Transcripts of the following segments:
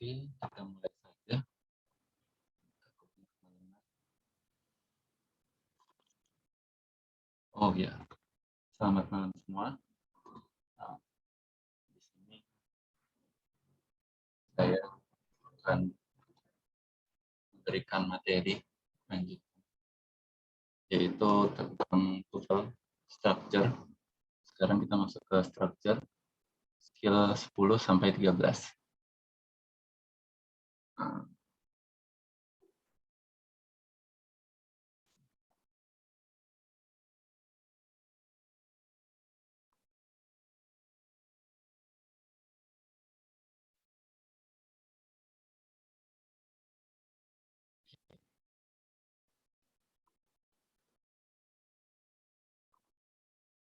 Oke, kita mulai saja. Oh ya, selamat malam semua. Nah, di sini saya akan memberikan materi lanjut, yaitu tentang tutorial structure. Sekarang kita masuk ke structure, skill 10 sampai 13.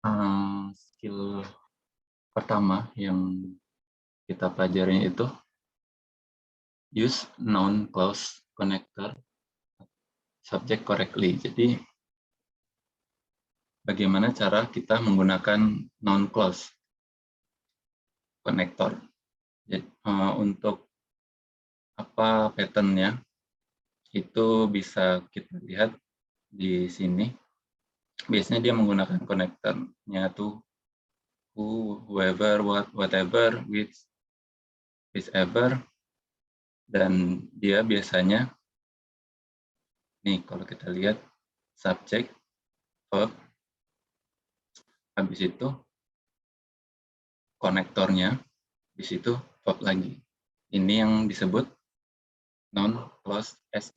Nah, skill pertama yang kita pelajari itu use noun clause connector subject correctly. Jadi bagaimana cara kita menggunakan noun clause connector. Jadi, untuk apa patternnya itu bisa kita lihat di sini. Biasanya dia menggunakan konektornya tuh who, whoever, what, whatever, whichever, dan dia biasanya nih kalau kita lihat subject, verb, habis itu konektornya, di situ verb lagi. Ini yang disebut noun clause as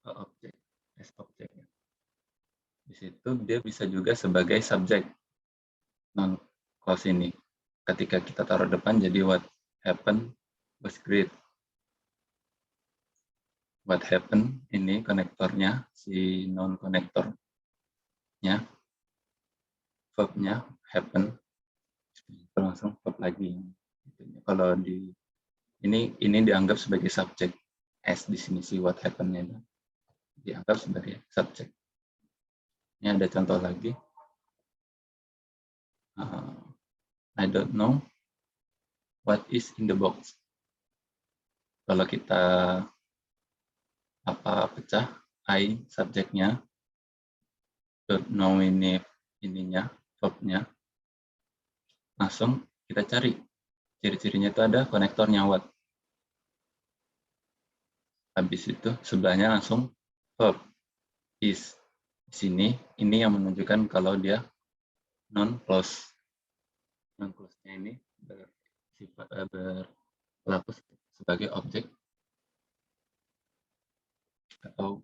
object, as object. Di situ dia bisa juga sebagai subjek non clause ini. Ketika kita taruh depan jadi what happened was great. What happened ini konektornya, si non konektornya, verbnya happen, langsung verb lagi. Kalau di ini dianggap sebagai subjek, as di sini si what happened ini dianggap sebagai subjek. Ini ada contoh lagi. I don't know what is in the box. Kalau kita pecah, I subjeknya, don't know ini ininya, verbnya, langsung kita cari. Ciri-cirinya itu ada konektornya what. Habis itu sebelahnya langsung verb is. Di sini ini yang menunjukkan kalau dia non clause. Non clause-nya ini berlaku sebagai objek atau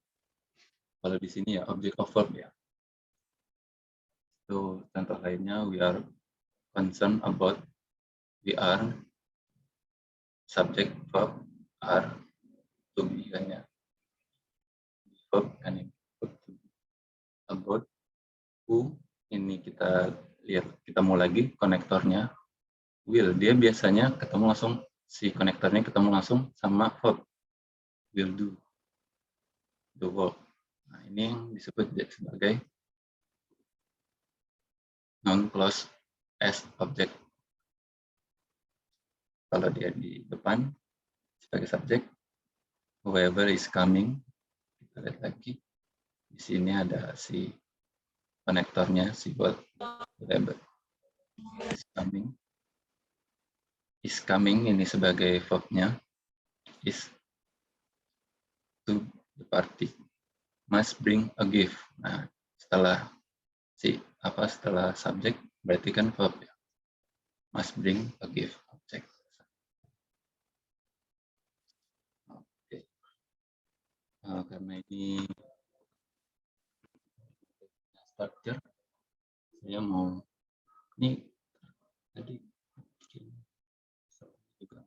kalau di sini ya object of verb ya. Itu contoh lainnya, we are concerned about, we are, subject verb are, to be kan ya. Verb kan ini. About, who, ini kita lihat, kita mau lagi konektornya, will, dia biasanya ketemu langsung, si konektornya ketemu langsung sama verb, will do, the work. Nah, ini yang disebut sebagai noun clause as object. Kalau dia di depan sebagai subjek, whoever is coming, kita lihat lagi. Di sini ada si konektornya, si whatever is coming ini sebagai verbnya, is to the party, must bring a gift. Nah, setelah subjek berarti kan verb ya, must bring a gift, object. Oke. Karena ini structure, saya mau ini tadi juga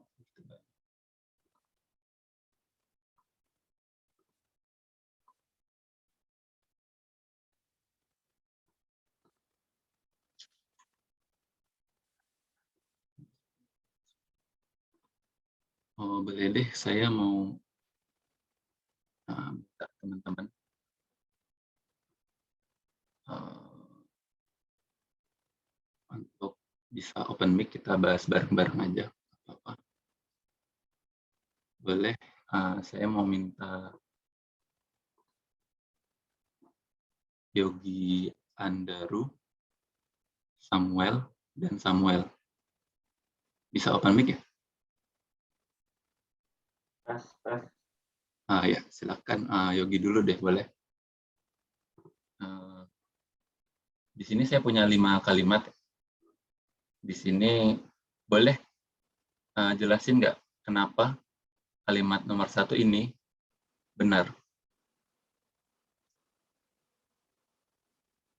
boleh deh, saya mau minta teman-teman untuk bisa open mic, kita bahas bareng-bareng aja. Apa-apa. boleh saya mau minta Yogi Andaru, Samuel, dan Samuel. Bisa open mic ya? Ya, silakan Yogi dulu deh, boleh. Di sini saya punya 5 kalimat. Di sini boleh jelasin nggak kenapa kalimat nomor 1 ini benar?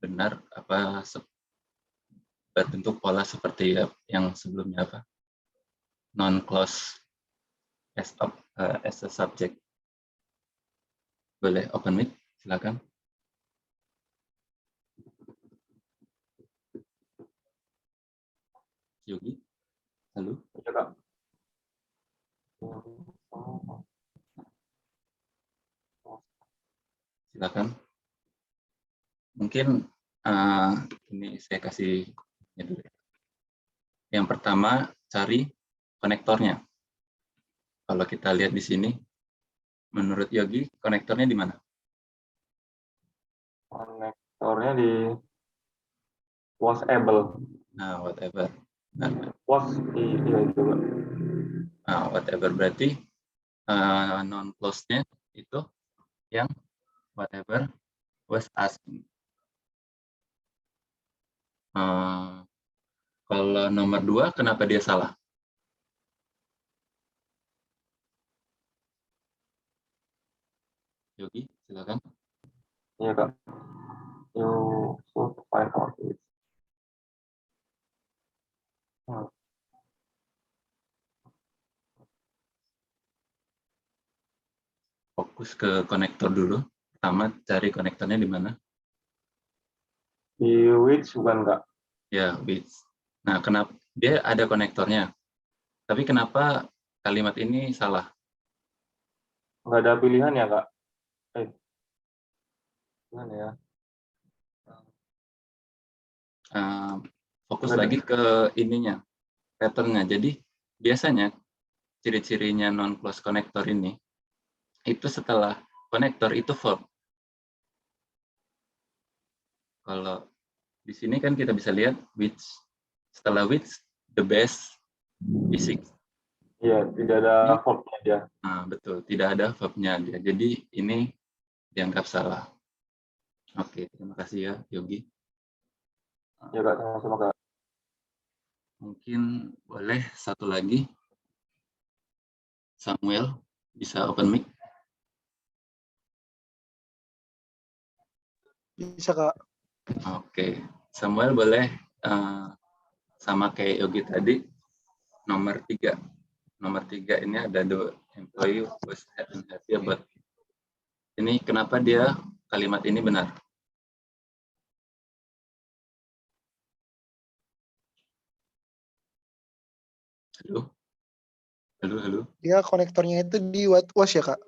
Benar apa berbentuk pola seperti yang sebelumnya apa? Non-clause as a subject. Boleh open mic, silakan. Yogi, halo. Silakan. Mungkin ini saya kasih dulu. Yang pertama, cari konektornya. Kalau kita lihat di sini, menurut Yogi, konektornya di mana? Konektornya di wasable. Nah, whatever. Nah, Iya juga. Whatever berarti non-close-nya itu yang whatever was asking. Kalau nomor 2, kenapa dia salah? Yogi, silakan. Iya, Kak. You should find out it. Fokus ke konektor dulu. Pertama, cari konektornya di mana? Di which bukan, Kak? Ya, which. Nah, kenapa dia ada konektornya? Tapi kenapa kalimat ini salah? Nggak ada pilihan ya, Kak? Gimana ya? Fokus lagi ke ininya, pattern-nya. Jadi, biasanya ciri-cirinya non-close connector ini, itu setelah konektor itu verb. Kalau di sini kan kita bisa lihat which, setelah which, the best, basic. Iya, tidak ada verbnya dia. Nah, betul, tidak ada verbnya dia. Jadi ini dianggap salah. Oke, terima kasih ya, Yogi. Ya, Kak, sama-sama, Kak. Mungkin boleh satu lagi. Samuel, bisa open mic? Bisa, Kak. Oke, Samuel boleh sama kayak Yogi tadi, nomor 3. Nomor 3 ini ada the employee was happy about. Ini kenapa dia kalimat ini benar? Halo? Halo? Dia konektornya itu di what was ya, Kak?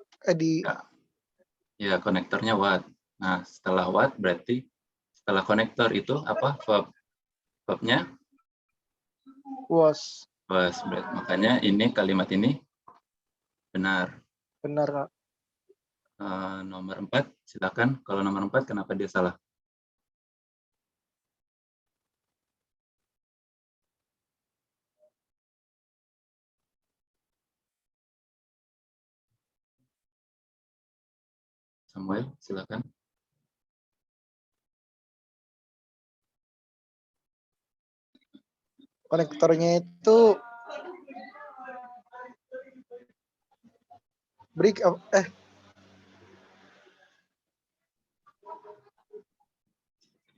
Ya, konektornya what. Nah, setelah what berarti setelah konektor itu apa? Verb. Verbnya? Was. Was. Makanya ini kalimat ini benar. Benar, Kak. Nomor 4, silakan. Kalau nomor 4, kenapa dia salah? Samuel, silakan. Konektornya itu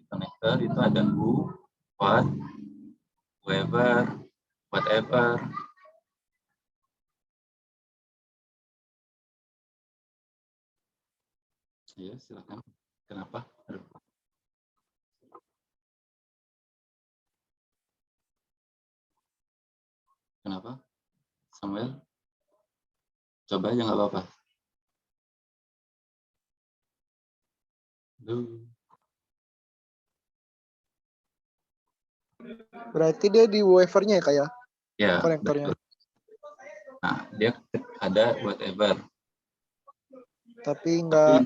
Konektor itu ada who, what, whoever, whatever. Iya, silakan. Kenapa? Kenapa? Samuel? Coba aja nggak apa-apa. berarti dia di waiver-nya ya, Kak ya? Ya, Konektornya. betul. Nah, dia ada whatever. Tapi enggak.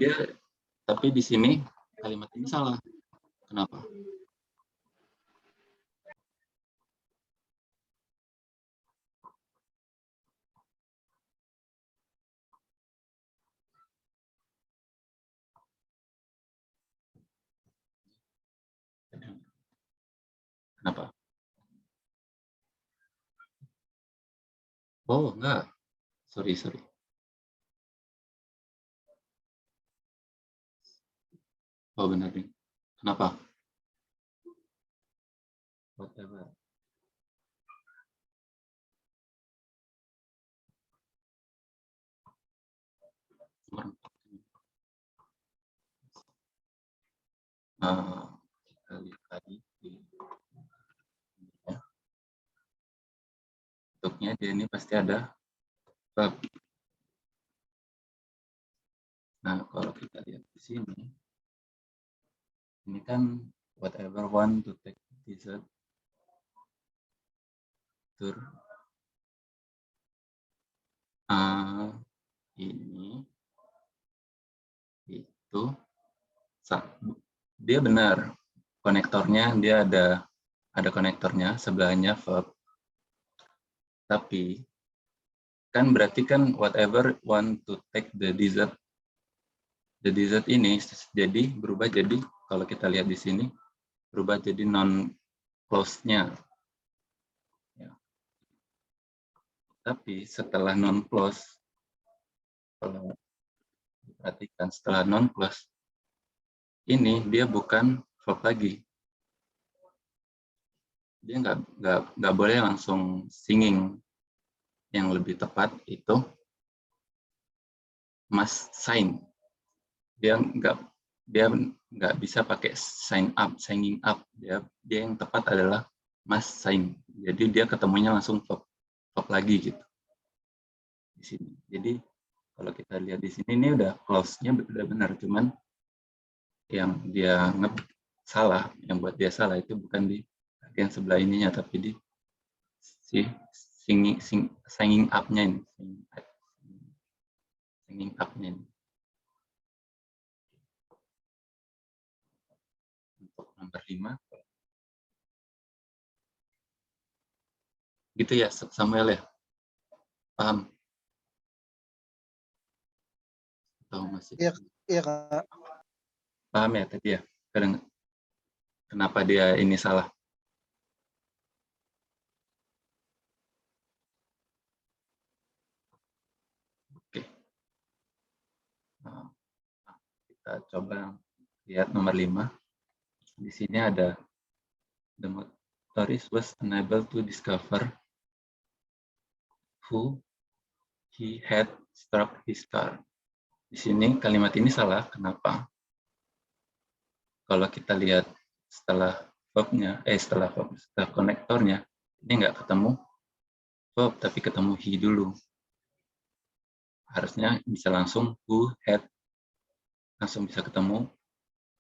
Tapi di sini kalimat ini salah. Kenapa? Kenapa? Oh, enggak. Sorry. Oh, benar nih. Kenapa? Whatever. Kita lihat tadi ya. Bentuknya dia ini pasti ada verb. Nah, kalau kita lihat di sini, ini kan whatever want to take dessert tour. Ini itu dia benar konektornya, dia ada konektornya sebelahnya verb. Tapi kan berarti kan whatever want to take the dessert ini jadi berubah jadi, kalau kita lihat di sini, berubah jadi non clause-nya. Ya. Tapi setelah non clause, kalau diperhatikan setelah non clause ini dia bukan verb lagi. Dia nggak boleh langsung singing. Yang lebih tepat itu must sign. Dia nggak bisa pakai sign up, singing up. Dia yang tepat adalah must sign. Jadi dia ketemunya langsung verb lagi gitu di sini. Jadi kalau kita lihat di sini ini udah clause-nya udah benar, cuman yang dia salah, yang buat dia salah itu bukan di bagian sebelah ininya, tapi di si singing up-nya ini. Singing up-nya ini. Untuk nomor 5. Gitu ya, Samuel ya? Paham? Atau masih? Iya, Kak. Paham ya tadi ya? Kenapa dia ini salah? Oke. Nah, kita coba lihat nomor 5. Di sini ada the motorist was unable to discover who he had struck his car. Di sini kalimat ini salah. Kenapa? Kalau kita lihat setelah verbnya, setelah konektornya, ini nggak ketemu verb, tapi ketemu he dulu. Harusnya bisa langsung who had, langsung bisa ketemu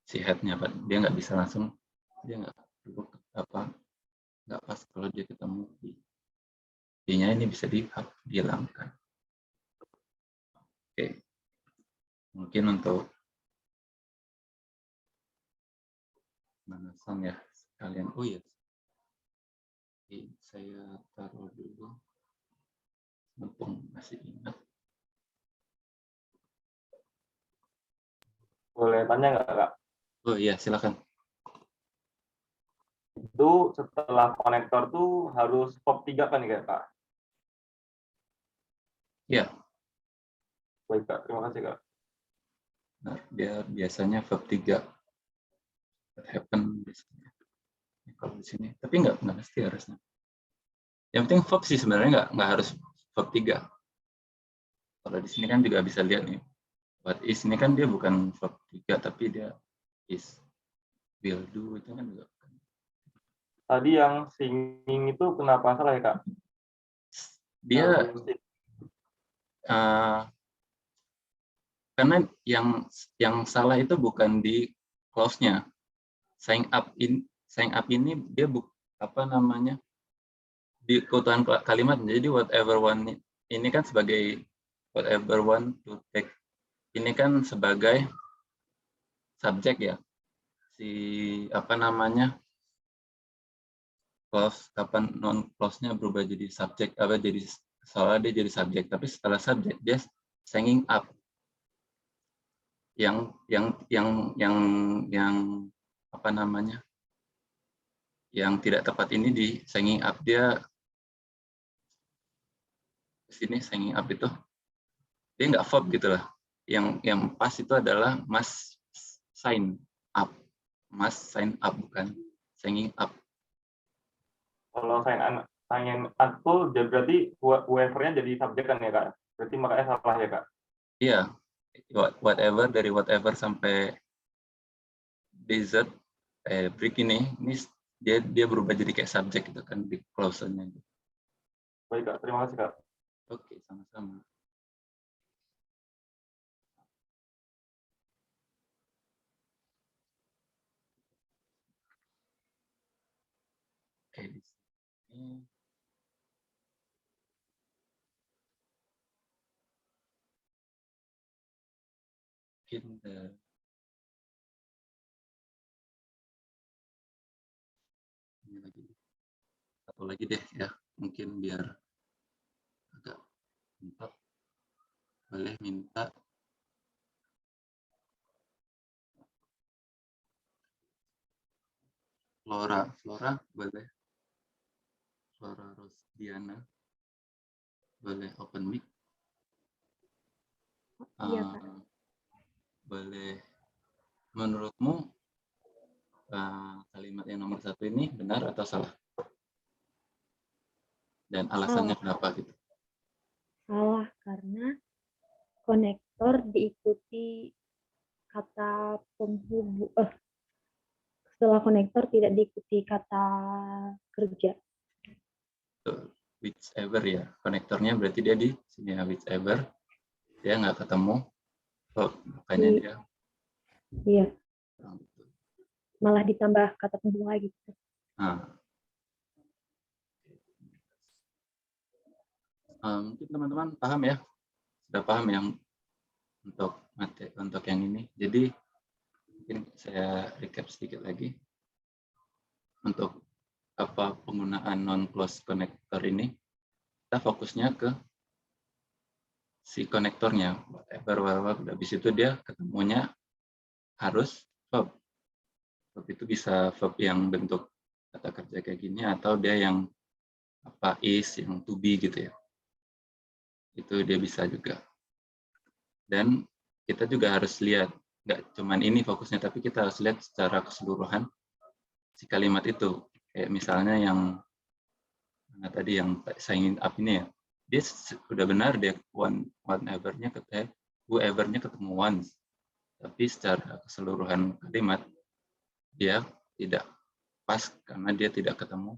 si had-nya, dia nggak bisa langsung, dia nggak pas kalau dia ketemu he-nya, ini bisa dihilangkan. Oke, mungkin untuk memasang ya sekalian. Oh iya, saya taruh dulu mumpung masih ingat. Boleh tanya nggak, Kak? Oh iya, silakan. Itu setelah konektor tuh harus verb 3 kan ya, Kak? Ya. Baik, Kak. Terima kasih, Kak. Nah, dia biasanya verb 3. What happen biasanya. Kalau di sini, tapi nggak mesti harusnya. Yang penting verb sih sebenarnya nggak harus verb 3. Kalau di sini kan juga bisa lihat nih. What is ini kan dia bukan verb 3, tapi dia is, will do, itu kan juga. Tadi yang singing itu kenapa salah ya, Kak? Dia karena yang salah itu bukan di clause-nya. Sign up ini dia apa namanya, di keutuhan kalimat. Jadi whatever want ini kan sebagai whatever want to take, ini kan sebagai subjek ya, si apa namanya, clause, kapan non clause-nya berubah jadi subjek, apa jadi soalnya dia jadi subjek, tapi setelah subjek dia singing up, yang apa namanya, yang tidak tepat ini di singing up, dia sini singing up itu dia nggak verb gitu lah. Yang pas itu adalah must sign up, bukan singing up. Kalau sign up tuh berarti whoever-nya jadi subjek kan ya Kak? Berarti makanya salah ya Kak? Iya, whatever, dari whatever sampai desert, break ini dia berubah jadi kayak subjek gitu kan di clause-nya. Baik Kak, terima kasih Kak. Oke, sama-sama. Oke, di sini mungkin ini lagi satu lagi deh ya, mungkin biar agak mantap. Boleh minta Flora boleh, Flora Rosdiana boleh open mic. Iya, Kak. Boleh, menurutmu kalimat yang nomor 1 ini benar atau salah? Dan alasannya kenapa gitu? Salah karena konektor diikuti kata penghubung. Setelah konektor tidak diikuti kata kerja. Whichever ya, konektornya berarti dia di sini ya, whichever, dia nggak ketemu, makanya dia. Iya. Malah ditambah kata penghubung lagi. Mungkin teman-teman paham ya, sudah paham yang untuk yang ini. Jadi mungkin saya recap sedikit lagi untuk apa penggunaan non-close connector ini. Kita fokusnya ke si konektornya, whatever, habis itu dia ketemunya harus verb. Verb itu bisa verb yang bentuk kata kerja kayak gini, atau dia yang apa is, yang to be gitu ya. Itu dia bisa juga. Dan kita juga harus lihat, nggak cuman ini fokusnya, tapi kita harus lihat secara keseluruhan si kalimat itu. Kayak misalnya yang tadi yang sign up ini ya, dia sudah benar dia whoever-nya ketemu once, tapi secara keseluruhan kalimat dia tidak pas karena dia tidak ketemu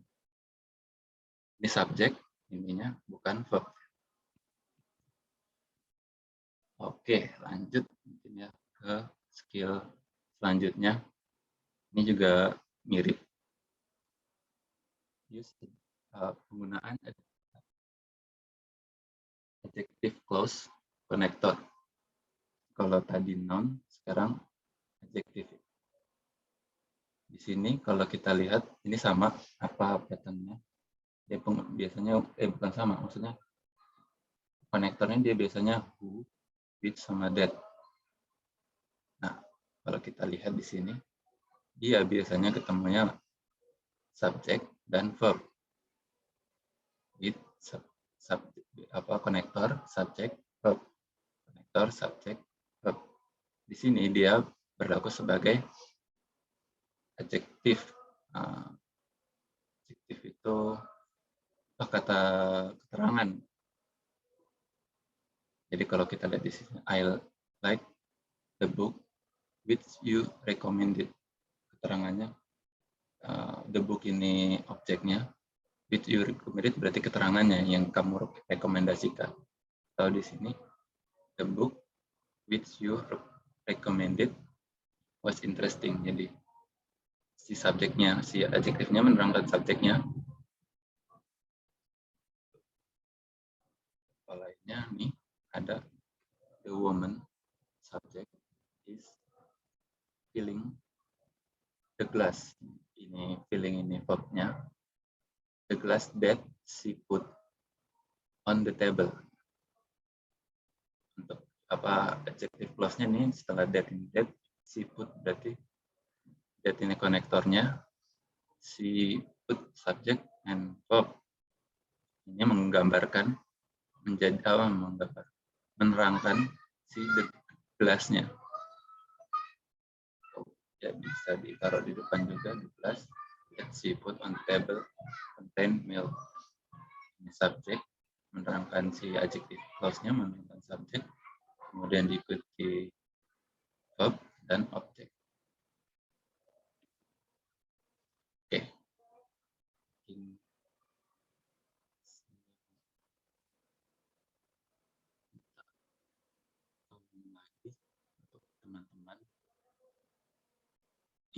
ini subjek, ininya bukan verb. Oke, lanjut mungkin ya ke skill selanjutnya. Ini juga mirip. Penggunaan adjective clause connector. Kalau tadi noun, sekarang adjective. Di sini kalau kita lihat ini sama apa pattern-nya? Dia biasanya bukan sama, maksudnya konektornya dia biasanya who, which sama that. Nah, kalau kita lihat di sini dia biasanya ketemunya subjek dan verb. With konektor, subjek, verb. Konektor, subjek, verb. Di sini dia berlaku sebagai adjektif. Adjektif itu kata keterangan. Jadi kalau kita lihat di sini, I like the book which you recommended. Keterangannya, the book ini objeknya, which you recommended berarti keterangannya yang kamu rekomendasikan. Kalau di sini, the book which you recommended was interesting. Jadi si subjeknya, si adjektifnya menerangkan subjeknya. subjeknya nih ada the woman, subject is filling the glass. Ini filling ini verbnya. The glass that she put on the table. Untuk apa adjective clause-nya nih setelah that ini that, she put berarti that ini konektornya, she put subject and verb. Ini menggambarkan menerangkan si gelasnya. Ya, bisa ditaruh di depan juga di gelas. That she put on table contain milk. Ini subjek menerangkan si adjective clause-nya menerangkan subjek, kemudian diikuti verb dan objek. Oke. Lagi untuk teman-teman.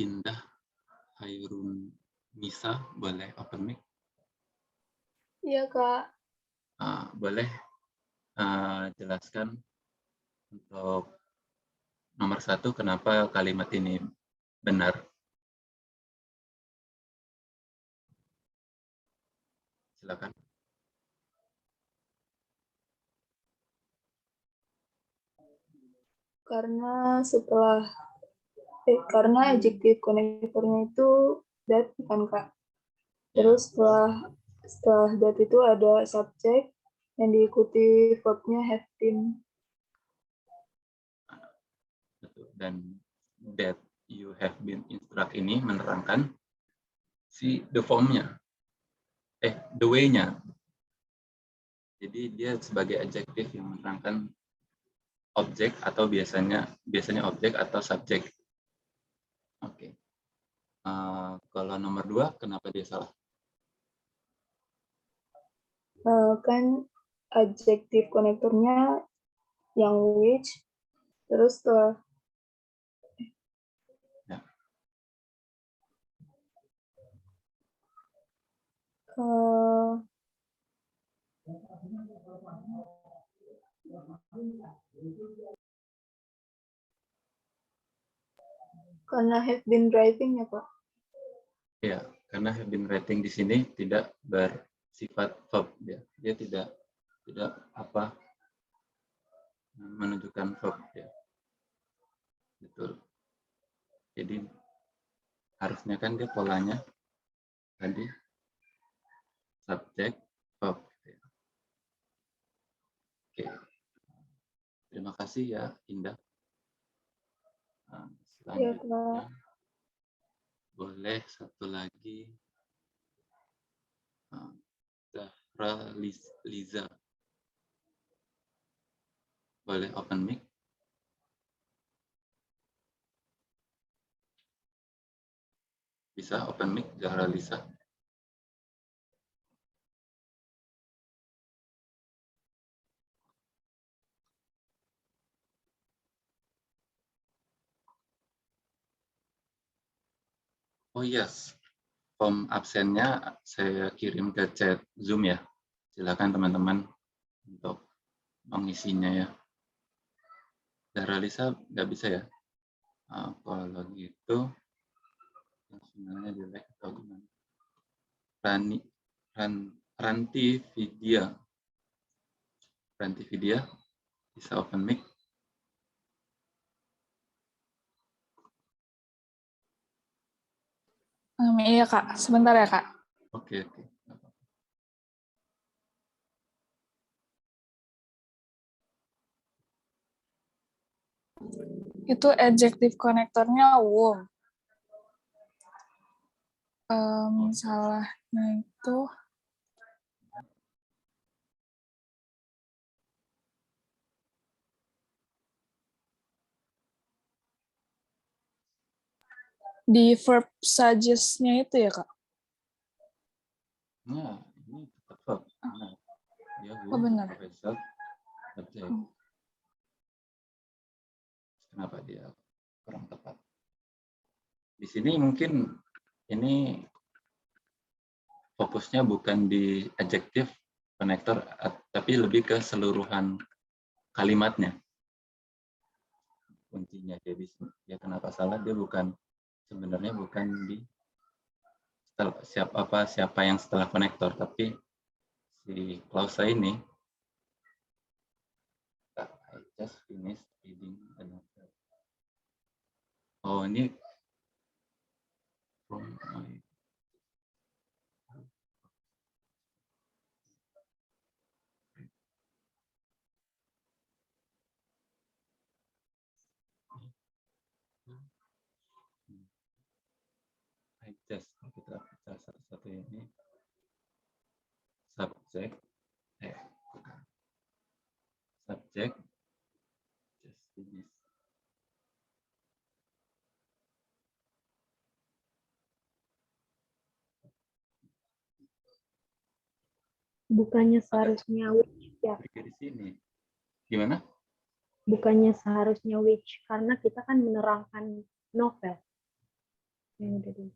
Indah Hairun Nisa, boleh open mic? Iya, Kak. Boleh jelaskan untuk nomor 1 kenapa kalimat ini benar? Silakan. Karena karena adjektif konektornya itu that kan, Kak. Terus setelah that itu ada subjek yang diikuti verbnya have been. Dan that you have been instruct ini menerangkan si the form-nya. The way-nya. Jadi dia sebagai adjektif yang menerangkan objek atau biasanya objek atau subjek. Oke. Kalau nomor 2 kenapa dia salah? Kan adjektif konektornya yang which, terus setelah karena have been driving ya, Pak. Ya, karena have been writing di sini tidak bersifat verb, dia tidak apa menunjukkan verb, ya. Betul. Jadi harusnya kan dia polanya tadi subjek verb. Oke. Terima kasih ya Indah. Selanjutnya boleh satu lagi Zahra Liza. Boleh open mic. Bisa open mic Zahra Liza. Oh yes, form absennya saya kirim ke chat Zoom ya. Silakan teman-teman untuk mengisinya ya. Zahra Lisa nggak bisa ya. Kalau gitu, sebenarnya jelek atau gimana? Ranti Vidya bisa open mic. Iya, Kak. Sebentar ya, Kak. Oke. Itu adjektif konektornya warm. Salahnya itu di verb suggest-nya itu ya, Kak? Nah, ini tetap verb. Nah, dia benar. Objek. Kenapa dia kurang tepat? Di sini mungkin ini fokusnya bukan di adjektif konektor, tapi lebih ke seluruhan kalimatnya kuncinya. Jadi ya kenapa salah, dia sebenarnya bukan di siapa yang setelah konektor, tapi si klausa ini I just finished reading a novel. Oh, ini from my I just, kita baca satu-satu ini. Subject, bukan. Subject, just finished. Bukannya seharusnya which ya? Di sini. Gimana? Bukannya seharusnya which, karena kita kan menerangkan novel. Yang udah di.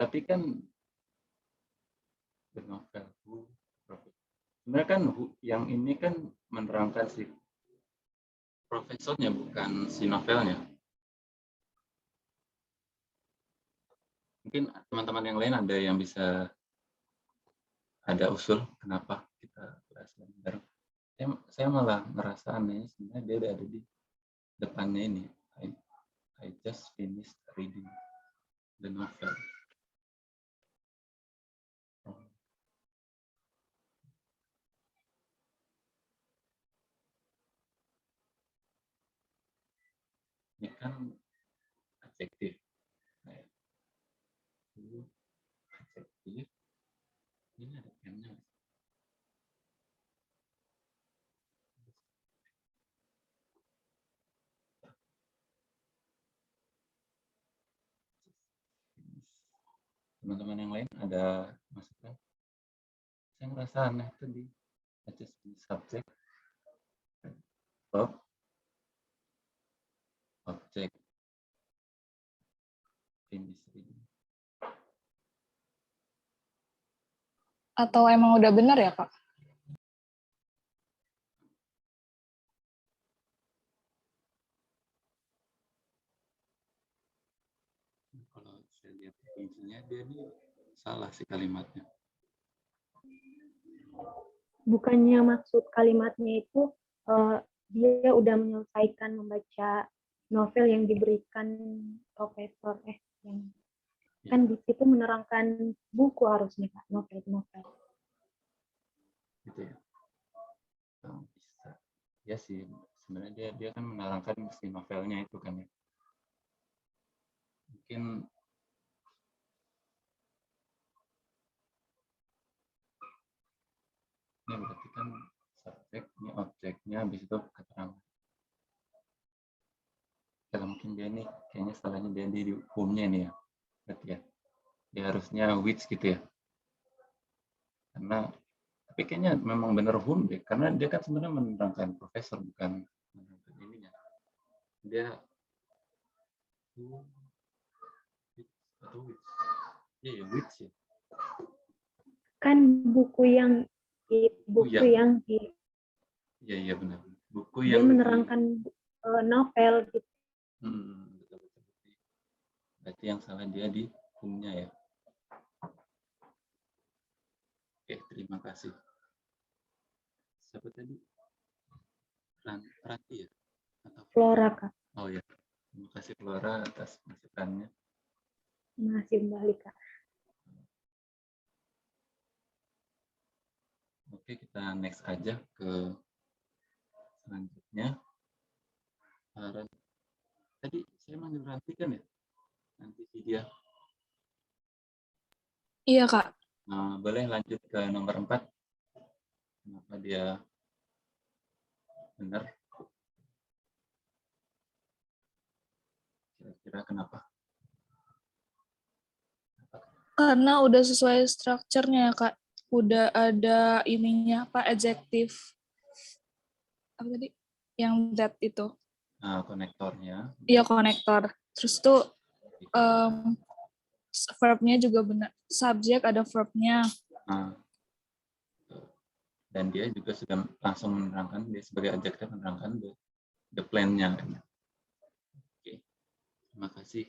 Tapi kan the novel who, sebenarnya kan yang ini kan menerangkan si profesornya, bukan si novelnya. Mungkin teman-teman yang lain ada yang bisa ada usul kenapa kita bahas bareng. Saya malah ngerasa aneh, sebenarnya dia udah ada di depannya ini. I just finished reading the novel. Ini kan adjektif. Adjektif. Ini ada M-nya. Teman-teman yang lain ada masukan? Saya ngerasa aneh tadi. Adjective, subject, verb, object, finish reading. Atau emang udah benar ya, Kak? Kalau saya lihat kuncinya, dia ini salah sih kalimatnya. Bukannya maksud kalimatnya itu dia udah menyelesaikan membaca novel yang diberikan profesor yang kan di situ menerangkan buku harusnya Kak, novel. Gitu ya. Bisa. Ya sih, sebenarnya dia kan menerangkan si novelnya itu kan ya. Mungkin ini berarti kan subjek, ini objeknya, habis itu keterangan. Kalau mungkin dia ini kayaknya salahnya dia di hukumnya ini ya. Berarti ya. Dia harusnya which gitu ya. Karena tapi kayaknya memang benar hum deh, karena dia kan sebenarnya menerangkan profesor, bukan menerangkan ininya. Dia atau which? Iya, which ya. Kan buku yang Iya benar. Buku dia yang menerangkan novel gitu. Betul. Berarti yang salah dia di hukumnya ya. Oke, terima kasih. Siapa tadi? Ranti ya? Atau Flora Kak. Oh ya. Terima kasih Flora atas masukannya. Terima kasih kembali Kak. Oke, kita next aja ke selanjutnya. Tadi saya manggil Ranti kan ya? Nanti dia. Iya, Kak. Nah, boleh lanjut ke nomor 4. Kenapa dia benar? Kira-kira kenapa? Karena udah sesuai strukturnya ya, Kak. Udah ada ininya, apa, adjektif. Apa tadi? Yang that itu. Nah, konektornya. Iya, konektor. Terus tuh Verb-nya juga benar. Subjek ada verb-nya. Nah, dan dia juga sudah langsung menerangkan, dia sebagai adjektif menerangkan the plan-nya. Oke, terima kasih.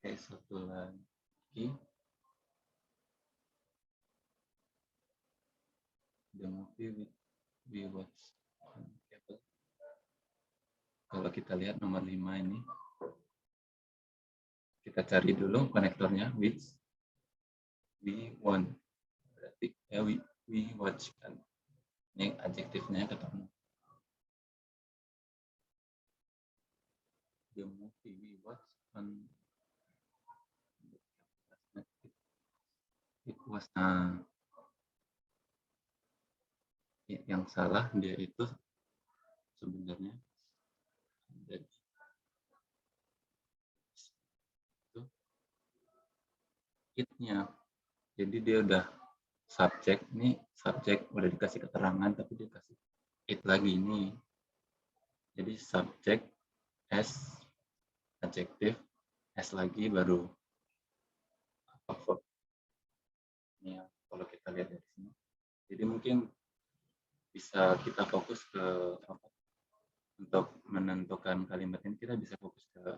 Oke, satu lagi. The movie we watch on cable. Kalau kita lihat nomor 5 ini, kita cari dulu konektornya which we want. Berarti ya we watch kan. Ini adjektifnya ketemu. The movie we watch on it was yang salah dia itu sebenarnya ada itu it-nya. Jadi dia udah subjek nih, subjek udah dikasih keterangan tapi dia kasih it lagi ini. Jadi subjek S adjektif S lagi baru verb. Ini ya, kalau kita lihat dari sini. Jadi mungkin bisa kita fokus ke untuk menentukan kalimat ini, kita bisa fokus ke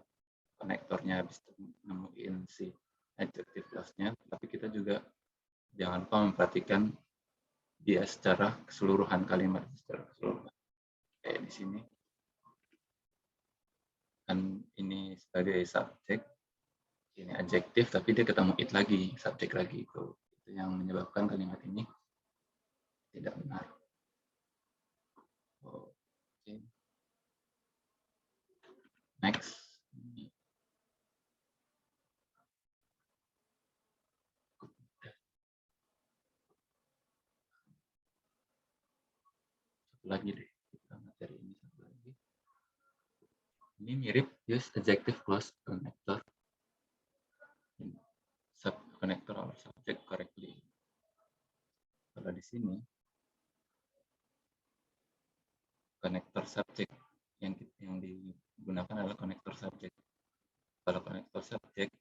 konektornya, bisa nemuin si adjective clause-nya, tapi kita juga jangan lupa memperhatikan dia secara keseluruhan kalimat, secara keseluruhan. Kayak di sini kan ini sebagai subjek, ini adjektif, tapi dia ketemu it lagi, subjek lagi, itu yang menyebabkan kalimat ini tidak benar. Oke. Next. Satu lagi deh, kita materi ini satu lagi. Ini mirip use adjective clause connector. Connector or subject correctly. Kalau di sini konektor subjek yang digunakan adalah konektor subjek. Kalau konektor subjek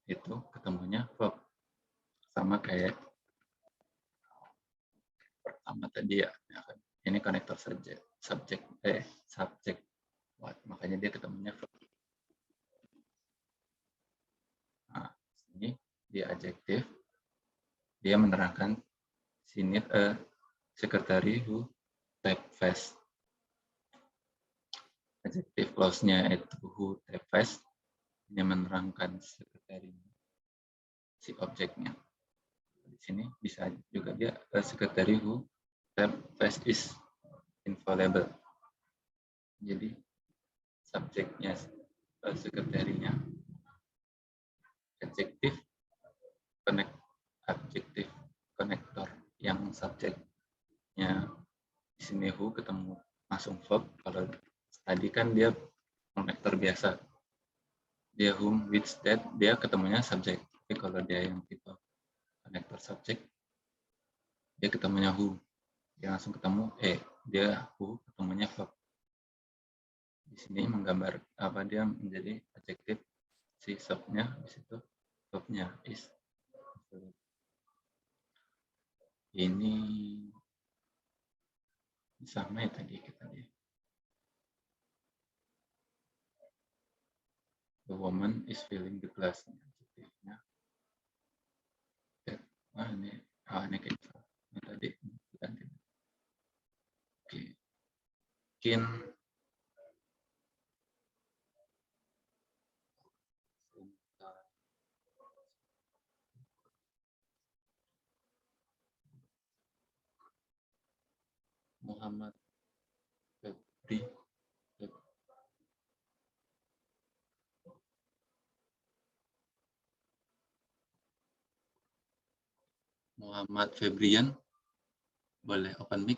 itu ketemunya verb, sama kayak pertama tadi ya. Ini konektor subjek, subjek. Makanya dia ketemunya verb. Nah, ini dia adjektif. Dia menerangkan sini secretary who type fast. Adjective clause-nya itu who type fast. Ini menerangkan secretary si objeknya. Di sini bisa juga dia secretary who type fast is infallible. Jadi subjeknya sekretarinya adjektif adjektif konektor yang subjeknya di sini who ketemu langsung verb. Kalau tadi kan dia konektor biasa, dia whom which that dia ketemunya subjek. Tapi kalau dia yang tipe konektor subjek, dia ketemunya who, dia langsung ketemu dia who ketemunya verb. Di sini menggambar apa dia menjadi adjektif, si subnya di situ verbnya is. Ini sama ya tadi kita lihat. The woman is filling the glass. Adjektifnya. Ini kayak ini tadi. Oke. Mungkin Muhammad Febri. Muhammad Febrian, boleh open mic.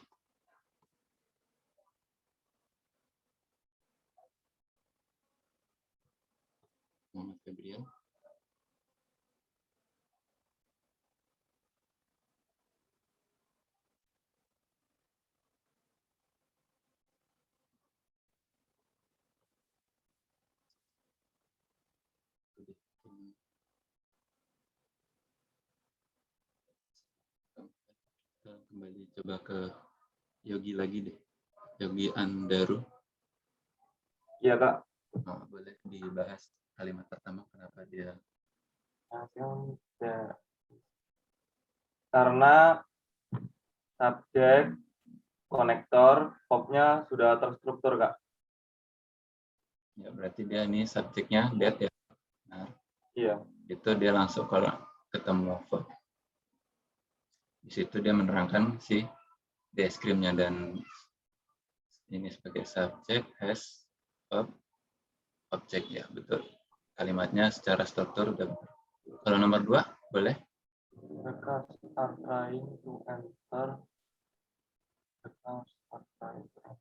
Muhammad Febrian. Kita kembali coba ke Yogi lagi deh. Yogi Andaru. Iya Kak. Boleh dibahas kalimat pertama kenapa dia karena subjek konektor pop-nya sudah terstruktur Kak. ya berarti dia ini subjeknya that ya. Nah, Iya. itu dia langsung kalau ketemu verb. Di situ dia menerangkan si deskripsinya dan ini sebagai subjek has verb object ya betul. Kalimatnya secara struktur udah betul. Kalau nomor 2 boleh? The cars are trying to enter. The cars are trying to enter.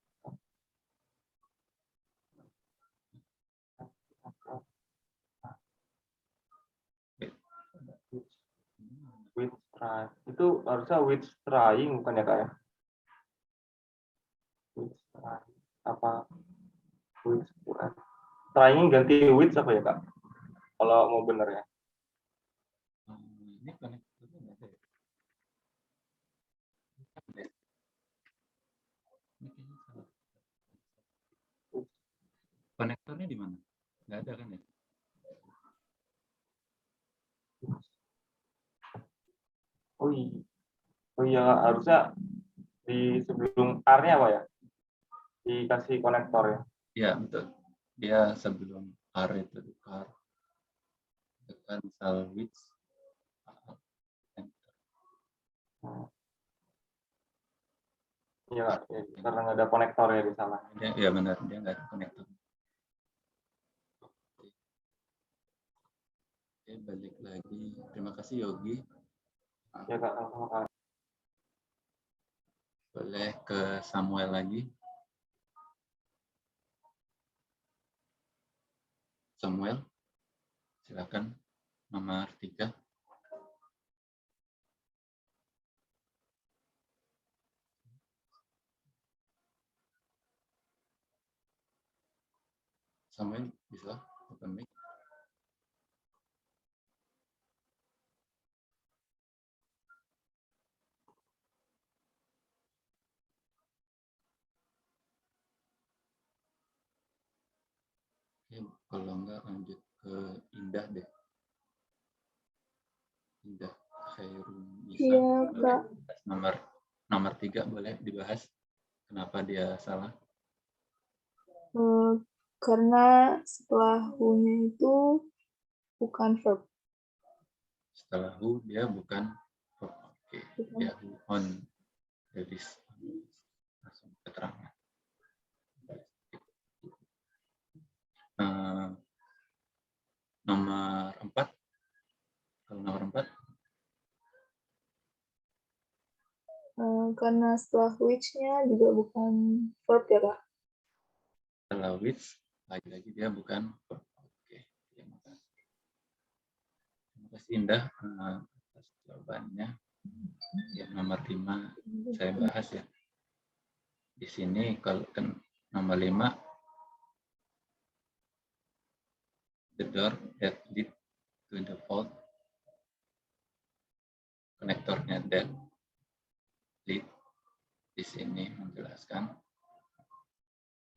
With try. Itu harusnya with trying bukan ya Kak ya? With trying. Apa? With trying ganti with apa ya Kak? Kalau mau bener ya. Ini konektornya nggak ada ya? Ini kayaknya salah. Konektornya di mana? Nggak ada kan ya? Oh iya. Oh iya harusnya di sebelum R-nya apa ya? Dikasih konektor ya. Iya betul. Dia sebelum R itu car. Tekan misal which. Iya Kak. Ya, karena nggak ada konektor ya di sana. Ya benar dia nggak ada konektor. Oke balik lagi. Terima kasih Yogi. Ya Kak. Sama Kak. Boleh ke Samuel lagi. Samuel, silakan nomor 3. Samuel bisa open mic. Oke, kalau enggak lanjut ke Indah deh. Indah Khairun Nisa. Iya, Kak. Nomor 3 boleh dibahas kenapa dia salah. Karena setelah who-nya itu bukan verb. Setelah who dia bukan verb. Oke, dia who on. Jadi langsung keterangan. Nomor 4. Kalau nomor 4 Karena setelah which-nya juga bukan verb ya, Kak. setelah which lagi-lagi dia bukan verb. Oke, terima kasih. Terima kasih Indah atas jawabannya. Yang nomor 5 saya bahas ya. Di sini kalau nomor 5 the door that lead to the vault. Konektornya that lead di sini menjelaskan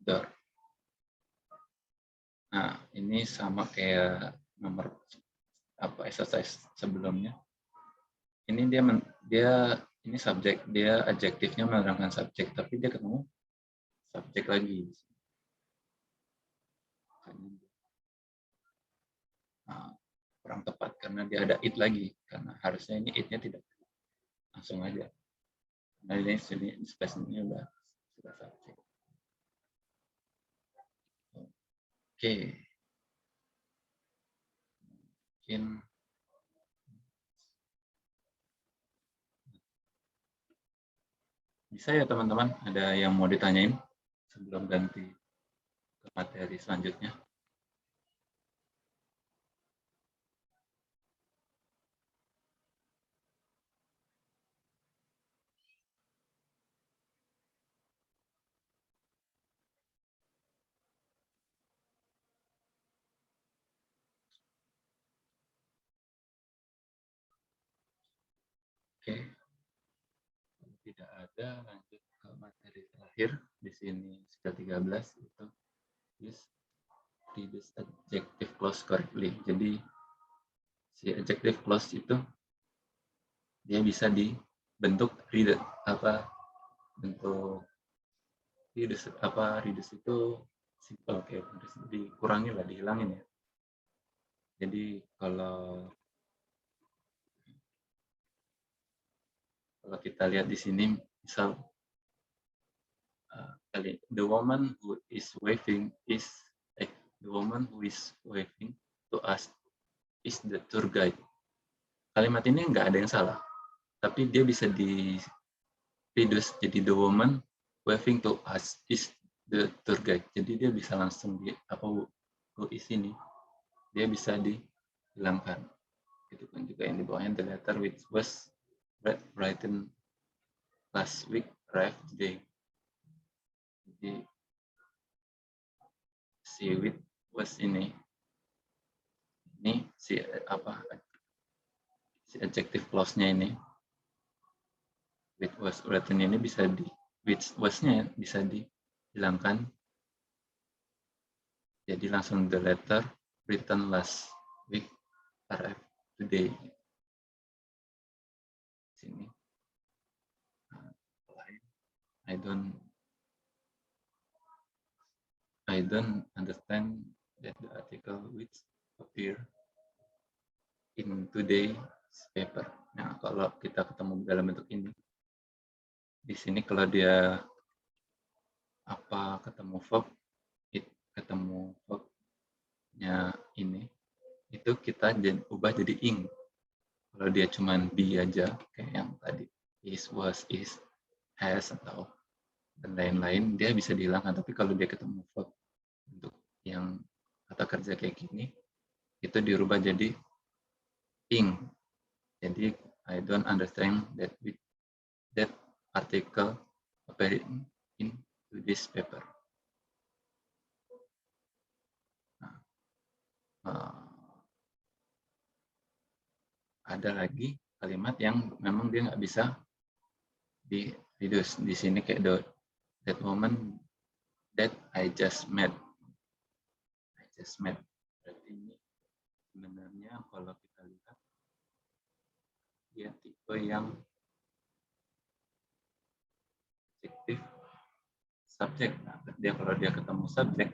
door. Nah, ini sama kayak nomor exercise sebelumnya. Ini dia ini subjek, dia adjektifnya menerangkan subjek, tapi dia ketemu subjek lagi. Nah, kurang tepat karena dia ada it lagi, karena harusnya ini it-nya tidak langsung aja. Nah ini sini space-nya sudah subjek. Oke. Mungkin bisa ya teman-teman, ada yang mau ditanyain sebelum ganti ke materi selanjutnya? Oke. tidak ada, lanjut ke materi terakhir di sini sudah 13 itu use reduce adjective clause correctly. Jadi si adjective clause itu dia bisa dibentuk bentuk reduce itu simple kayak dikurangi lah, dihilangin ya. Jadi kalau kita lihat di sini, misal the woman who is waving to us is the tour guide. Kalimat ini nggak ada yang salah, tapi dia bisa di reduce jadi the woman waving to us is the tour guide. Jadi dia bisa langsung who is ini dia bisa dihilangkan. Itu kan juga yang di bawahnya, the letter which was written last week arrived today. Jadi si with was ini si adjective clause-nya ini, with was written ini bisa which was-nya bisa dihilangkan. Jadi langsung the letter written last week arrived today. Sini. I don't understand that the article which appear in today's paper. Nah, kalau kita ketemu dalam bentuk ini, di sini kalau dia ketemu verbnya ini, itu kita ubah jadi ing. Kalau dia cuman be aja kayak yang tadi is, was, is, has atau dan lain-lain, dia bisa dihilangkan. Tapi kalau dia ketemu verb untuk yang kata kerja kayak gini, itu dirubah jadi ing. Jadi I don't understand that article appearing in this paper. Ada lagi kalimat yang memang dia nggak bisa di reduce. Di sini kayak that woman that I just met. Berarti ini sebenarnya kalau kita lihat dia tipe yang adjective subject. Nah, kalau dia ketemu subject,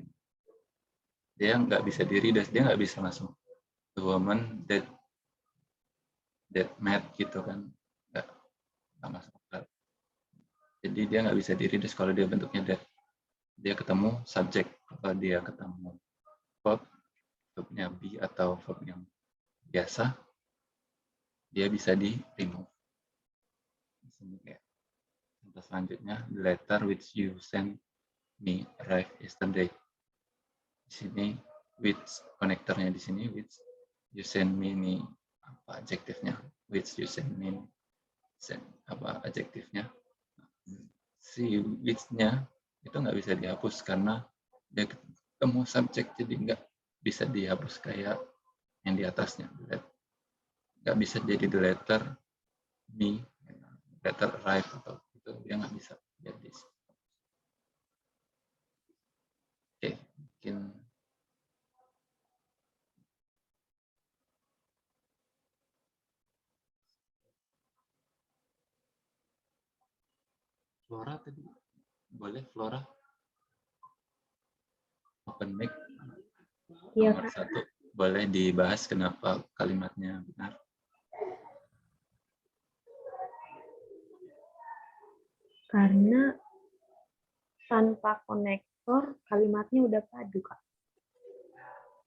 dia nggak bisa di reduce, dia nggak bisa langsung the woman that met gitu kan, nggak masuk akal. Jadi dia nggak bisa di reduce kalau dia bentuknya that. Dia ketemu subject. Kalau dia ketemu verbnya be atau verb yang biasa, dia bisa di remove. Contoh selanjutnya, the letter which you sent me arrived yesterday. Di sini which konektornya di sini which you send me ini adjektifnya, which you send me adjektifnya. Si which-nya itu nggak bisa dihapus karena dia ketemu subjek, jadi nggak bisa dihapus kayak yang di atasnya. Nggak bisa jadi the letter me, letter arrive atau itu dia nggak bisa jadi. Oke, mungkin Flora tadi boleh, Flora open mic. Iya, Nomor Kak. 1 boleh dibahas kenapa kalimatnya benar. Karena tanpa konektor kalimatnya udah padu, Kak.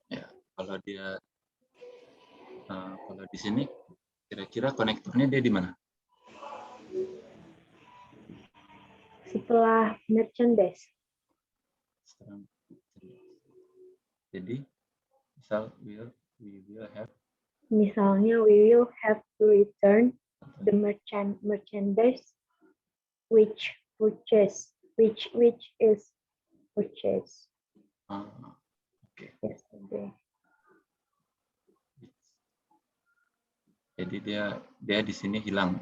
Ya, kalau dia kalau di sini kira-kira konektornya dia di mana? Setelah merchandise. Jadi misal we will have, Misalnya we will have to return the merchandise which is purchased oke. yesterday. Jadi dia di sini hilang.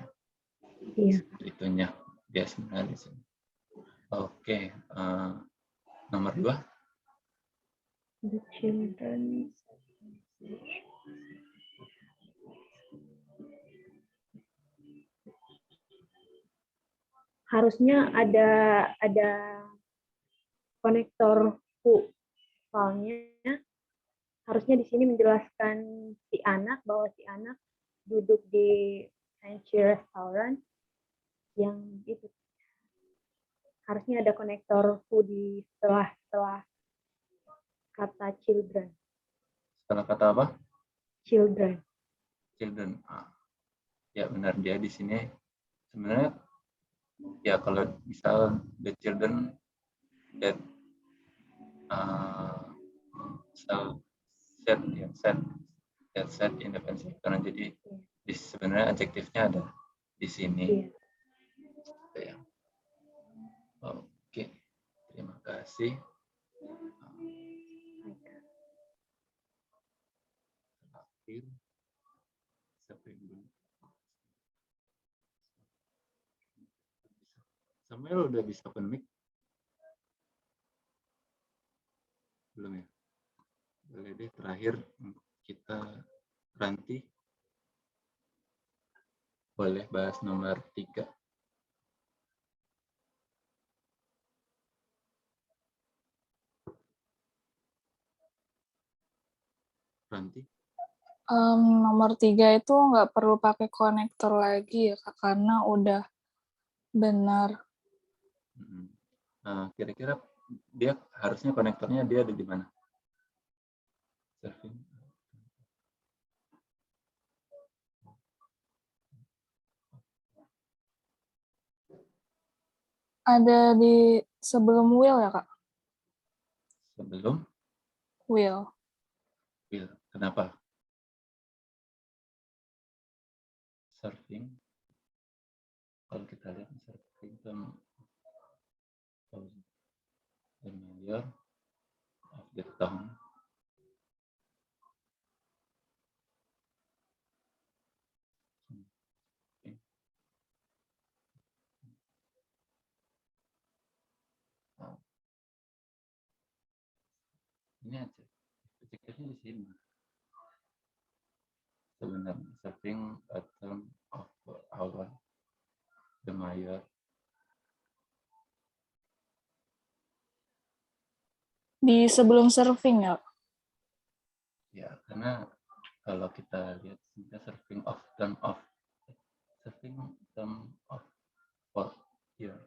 Iya. Itunya dia sebenarnya di sini. Oke, nomor 2. The children. Harusnya ada konektor who. Soalnya harusnya di sini menjelaskan si anak bahwa si anak duduk di fancy restaurant yang itu. Harusnya ada konektor who di setelah kata children. Setelah kata apa? Children. Children. Ya benar, dia di sini sebenarnya ya kalau misal the children that set in the fancy restaurant. Jadi sebenarnya adjektifnya ada di sini. Iya. Ya. Oke, terima kasih. Terakhir, Samuel udah bisa open mic? Belum ya? Boleh deh, terakhir kita Ranti. Boleh bahas nomor 3. Ranti. Nomor 3 itu nggak perlu pakai konektor lagi ya Kak, karena udah benar. Kira-kira dia harusnya konektornya dia ada di mana? Serving. Ada di sebelum will ya Kak? Sebelum Will. will. Kenapa? Serving. Kalau kita lihat serving the mayor of the town. Ini aja. Adjektifnya di sini. Sebenarnya serving a term of our the mayor. Di sebelum serving ya? Ya, karena kalau kita lihat kita serving term of for here.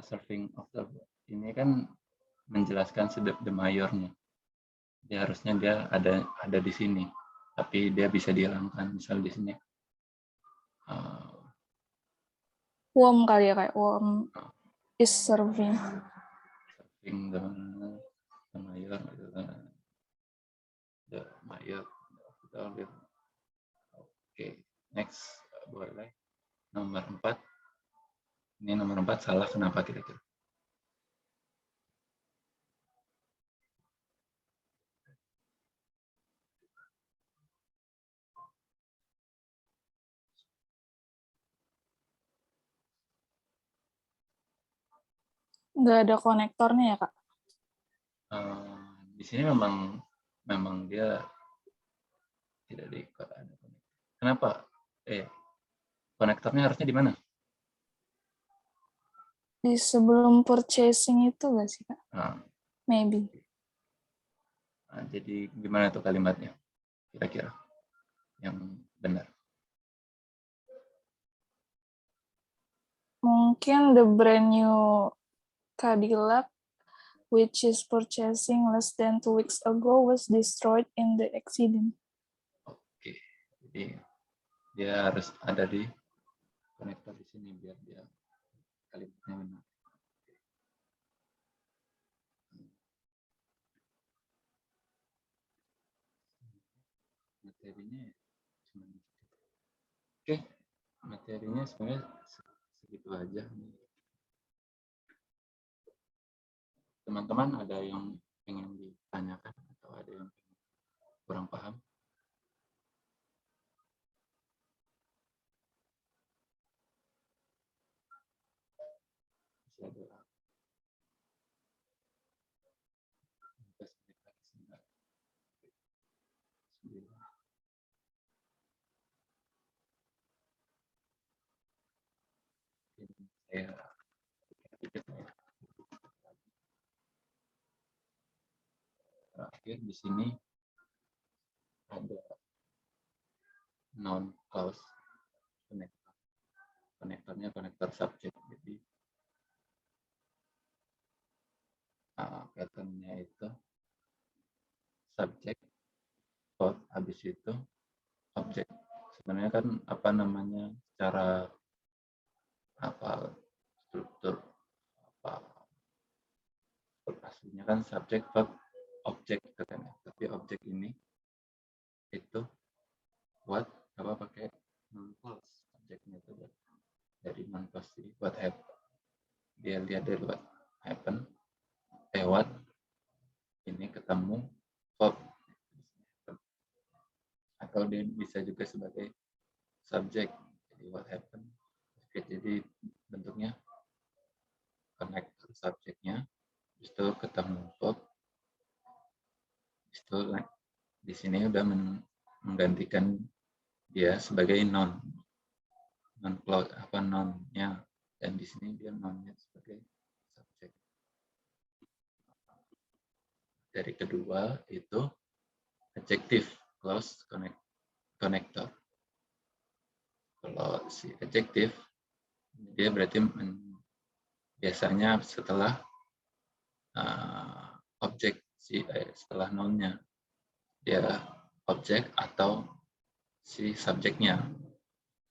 Serving of the ini kan menjelaskan the mayornya. Dia harusnya dia ada di sini, tapi dia bisa dihilangkan misal di sini. Wom kali ya kayak wom is serving. Serving the mayor, the mayor. Oke, next boleh nomor 4. Ini nomor 4 salah kenapa kira-kira? Nggak ada konektornya ya Kak? Di sini memang dia tidak ada konektor. Kenapa? Konektornya harusnya di mana? Di sebelum purchasing itu nggak sih Kak? Maybe. Jadi gimana tuh kalimatnya? Kira-kira yang benar. Mungkin the brand new Cadillac which is purchasing less than 2 weeks ago was destroyed in the accident. Oke, jadi dia harus ada di konektor di sini biar dia kalimatnya benar. Materinya cuma oke, materinya sebenarnya segitu aja. Teman-teman ada yang ingin ditanyakan atau ada yang kurang paham? masih ada saya terakhir di sini ada non clause connector. Konektornya konektor subjek. Jadi patternnya itu subjek, verb, habis itu objek. Sebenarnya kan apa namanya secara struktur aslinya kan subjek, verb, objek gitu kan. Tapi objek ini itu what pakai non clause. Objeknya itu dari non clause what happen. Dia lihat dari what happen, what ini ketemu verb, atau dia bisa juga sebagai subjek. Jadi what happen, jadi bentuknya connector subjeknya, itu ketemu verb, itu di sini udah menggantikan dia sebagai non clause nonnya, dan di sini dia nonnya sebagai subjek. Dari kedua itu adjective clause connector. Kalau si adjective dia berarti biasanya setelah objek setelah nonnya dia objek atau si subjeknya.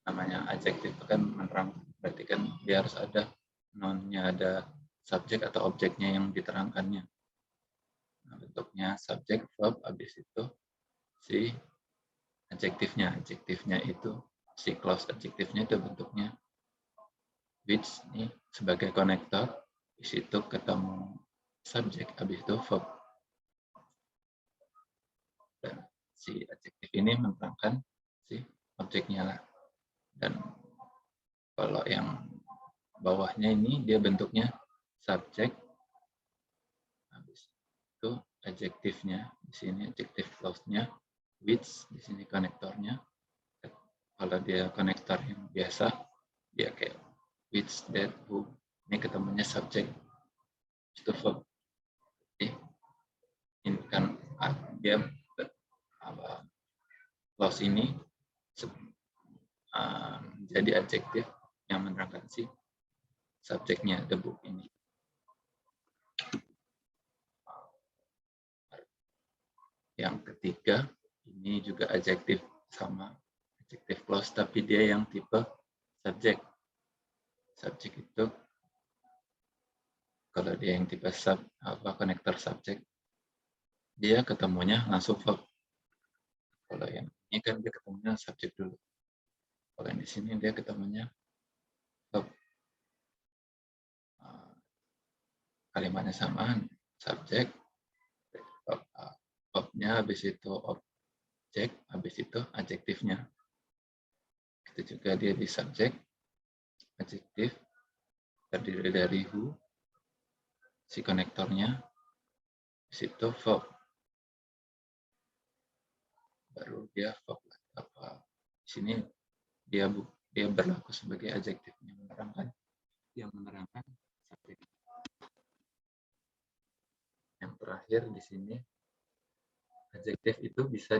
Namanya adjective itu kan menerang, berarti kan dia harus ada nonnya, ada subjek atau objeknya yang diterangkannya. Nah, bentuknya subjek, verb, habis itu si adjektifnya. Adjektifnya itu si clause adjektifnya itu bentuknya which nih sebagai konektor, di situ ketemu subjek, habis itu verb. Dan si adjektif ini menerangkan si objeknya lah. Dan kalau yang bawahnya ini dia bentuknya subjek, habis itu adjektifnya, di sini adjektif clause-nya, which, di sini konektornya. Kalau dia konektor yang biasa, dia kayak which, that, who, ini ketemunya subjek, itu verb. Ini kan dia clause ini jadi adjektif yang menerangkan si subjeknya, the book ini. Yang ketiga, ini juga adjektif sama adjektif clause, tapi dia yang tipe subjek. Subjek itu kalau dia yang tipe konektor subjek, dia ketemunya langsung verb. Kalau yang ini kan dia ketemunya subjek dulu. Kalau yang di sini dia ketemunya verb. Kalimatnya sama, subjek, verbnya, habis itu objek, habis itu adjektifnya. Itu juga dia di subjek, adjektif, terdiri dari who, si konektornya, di situ verb. Baru dia verb. Di sini dia berlaku sebagai adjektif yang menerangkan subjek. Yang terakhir di sini adjektif itu bisa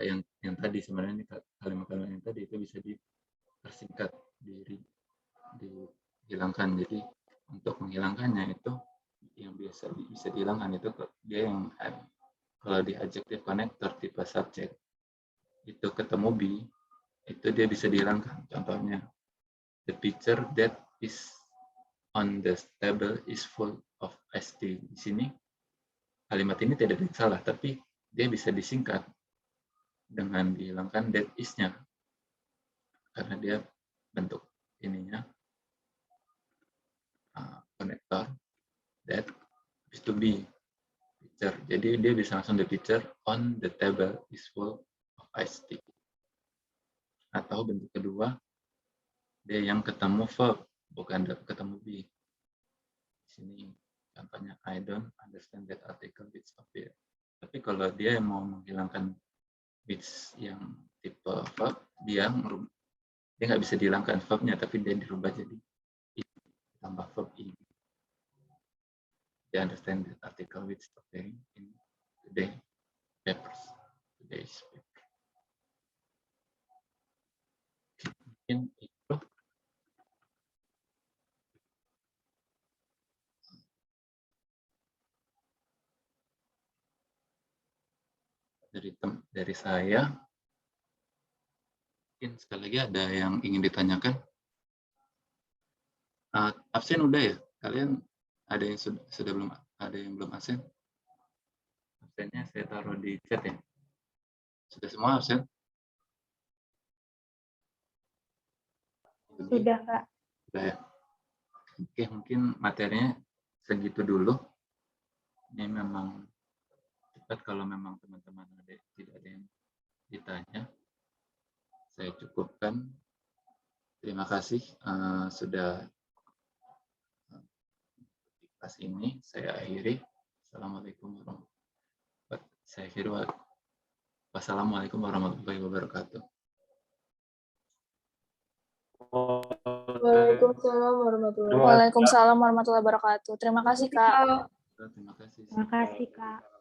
yang tadi sebenarnya kalimat-kalimat yang tadi itu bisa dipersingkat, dihilangkan. Jadi untuk menghilangkannya itu yang bisa dihilangkan itu dia yang kalau di adjective connector tipe subjek itu ketemu be, itu dia bisa dihilangkan. Contohnya, the picture that is on the table is full of iced tea. Di sini kalimat ini tidak ada yang salah, tapi dia bisa disingkat dengan dihilangkan that is-nya. Karena dia bentuk ininya konektor that is to be picture. Jadi dia bisa langsung the picture on the table is full of iced tea. Atau bentuk kedua, dia yang ketemu verb bukan ketemu B. Di sini contohnya I don't understand that article which appear. Tapi kalau dia yang mau menghilangkan which yang tipe verb, dia nggak bisa dihilangkan verbnya, tapi dia dirubah jadi tambah verb in. They understand that article which appearing in today papers, today's paper. Mungkin itu. Dari saya, mungkin sekali lagi ada yang ingin ditanyakan. Absen udah ya? Kalian ada yang sudah belum, ada yang belum absen? Absennya saya taruh di chat ya. Sudah semua absen? Sudah, Kak. Sudah ya. Oke, mungkin materinya segitu dulu. Ini memang cepat kalau memang teman-teman tidak ada yang ditanya. Saya cukupkan. Terima kasih sudah di kelas ini. Saya akhiri. Assalamualaikum warahmatullahi wabarakatuh. Waalaikumsalam warahmatullahi wabarakatuh. Waalaikumsalam warahmatullahi wabarakatuh. Terima kasih, Kak. Terima kasih. Terima kasih, Kak.